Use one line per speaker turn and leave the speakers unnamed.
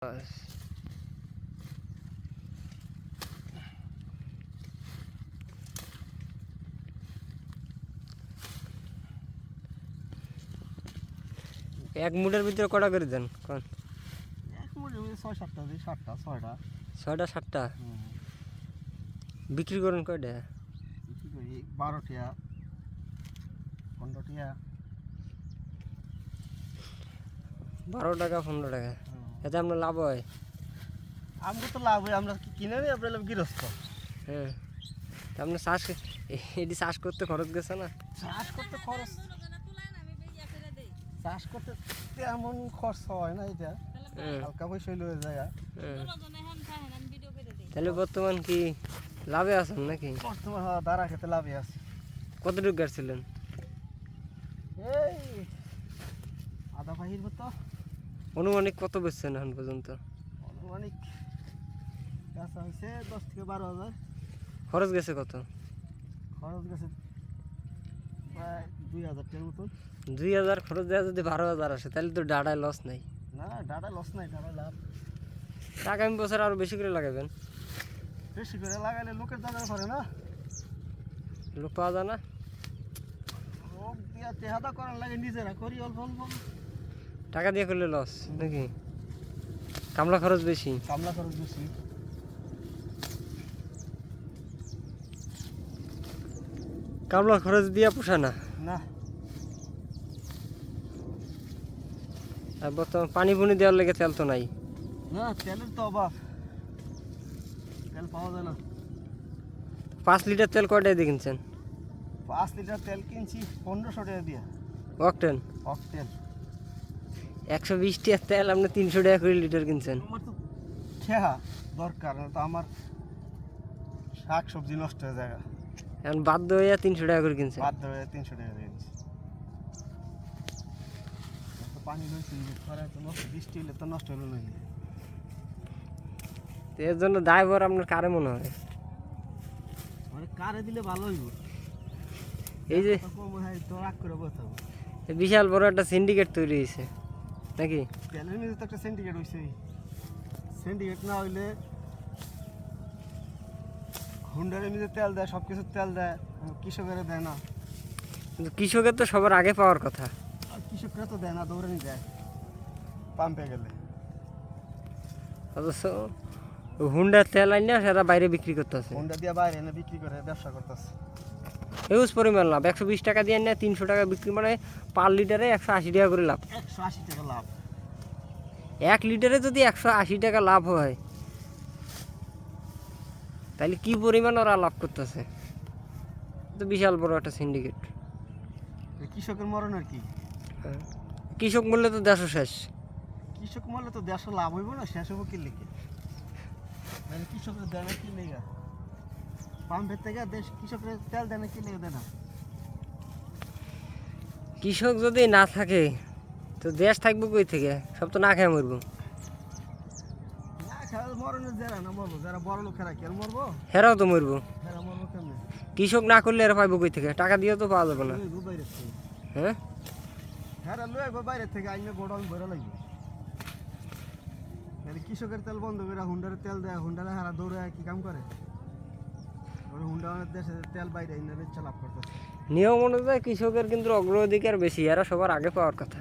এক মুঠের ভিতরে কটা করে দেন কোন?
এক মুঠের ভিতরে 6-7টা দিই, 7টা 6টা
6টা 7টা বিক্রি করেন কয়টা?
বিক্রি করি 12 টিয়া 15 টিয়া
12 টাকা 15 টাকা এতে আপনার লাভ হয়?
আমাকে তো লাভ হয়, আমরা কিনে নিই, আপনার গৃহস্থ।
হ্যাঁ, আপনার চাষ এটি চাষ করতে খরচ গেছে না?
চাষ করতে খরচ, চাষ করতে তেমন খরচ হয় না, এটা হালকা পয়সা লয়ে যায়।
তাহলে বর্তমান কি লাভে আছেন নাকি?
বর্তমান দাঁড়া খেতে লাভে আছে।
কতটুকু গাড়ছিলেন?
এই আধা পাহির মতো।
অনুমানিক কত বেচছেন এখন পর্যন্ত?
অনুমানিক গাছ হয়েছে 10 থেকে 12,000।
খরচ গেছে কত?
খরচ গেছে প্রায় 2,000 টাকার মতন।
2,000 খরচ দেওয়া যদি 12,000 আসে তাহলে তো ডাটায় লস নাই।
না, ডাটা লস নাই, ডাটা লাভ।
আগামী বছর আরো বেশি করে লাগাবেন।
বেশি করে লাগাইলে লোকের দরকার পড়ে না,
লোক পাওয়া যায় না।
লোক দিয়া তেহাদা করার লাগে, নিজেরা করি অল্প অল্প।
টাকা দিয়ে করলে লস নাকি? কামলা খরচ বেশি।
কামলা খরচ বেশি।
কামলা খরচ দিয়ে পোষায় না।
না,
আর বর্তমান পানি পুনি দেওয়ার লেগে তেল তো নাই।
না তেলের তো অভাব, তেল পাওয়া যায় না।
5 লিটার তেল কয়টায় দিয়ে কিনছেন?
5 লিটার তেল কিনছি 1500 টাকা দিয়ে।
অকটেন
অকটেন
120 টাকার তেল আপনি 300 টাকা করে লিটার কিনছেন।
আমার তো খেয়া দরকার, না তো আমার শাক সবজি নষ্ট হয়ে যায়।
এখন বাধ্য হয়ে 300 টাকা করে কিনছেন।
বাধ্য হয়ে 300 টাকা দিয়ে কিনছি। পানি রয়েছে, খরা তো নষ্ট, বৃষ্টি হলে তো নষ্ট হলো না।
এর জন্য দায়ভার আপনার কারে মনে হয়?
মানে কারে দিলে ভালো হইব।
এই যে
কম হয় তো রাগ করে বসাবো।
বিশাল বড় একটা সিন্ডিকেট তৈরি হয়েছে নাকি?
তেলের মধ্যে তো একটা সিন্ডিকেট হয়েছে। সিন্ডিকেট না হইলে হুন্ডারের মধ্যে তেল দেয়, সব কিছু তেল দেয়, কৃষকেরা দেয় না।
কিন্তু কৃষকের তো সবার আগে পাওয়ার কথা।
আর কৃষকরা তো দেয় না, দৌড়ানি দেয় পাম্পে গেলে।
অথচ হুন্ডার তেল আইনা সেটা বাইরে বিক্রি করতেছে।
হুন্ডা দিয়ে বাইরে এনে বিক্রি করে ব্যবসা করতেছে।
হিউজ পরিমাণ লাভ। 120 টাকা দিয়ে নেয় 300 টাকা বিক্রি, মানে পার লিটারে 180 টাকা করে লাভ।
180 টাকা লাভ।
1 লিটারে যদি 180 টাকা লাভ হয় তাহলে কি পরিমাণ ওরা লাভ করতেছে? তো বিশাল বড় একটা সিন্ডিকেট।
কৃষকের মরণ আর কি।
কৃষক মূল্যে তো দেশও শেষ।
কৃষক মরলে তো দেশ লাভ হইব না, শেষ হবো কি লিখে? মানে কৃষকের দেয় না কি লেগে? পাম্পের থেকে দেশ কৃষকের তেল দেয় না কি লেগে? দেয় না।
কৃষক যদি না থাকে তো দেশ থাকবো কই থেকে? সব তো না খেয়ে মরবো।
না খেলা মরণের যারা না মরবো, যারা বড় লোকেরা কি আর মরবো?
হেরাও তো মরবো।
হেরা মরবো কেমনে?
কৃষক না করলে এরা পাইবো কই থেকে? টাকা দিয়েও তো পাওয়া যাবে না।
বাইরে থেকে
হ্যাঁ,
হেরা লয়ে গো বাইরে থেকে আইনে গোডাউন ভরা লাগবে। তাহলে কৃষকের তেল বন্ধ করে হুন্ডারের তেল দেয়, হুন্ডারে হারা দৌড়ে কি কাম করে? হুন্ডা দেশে তেল বাইরে আইনে বেচা লাভ করতেছে।
নিয়ম অনুযায়ী কৃষকের কিন্তু অগ্রাধিকার বেশি, এরা সবার আগে পাওয়ার কথা।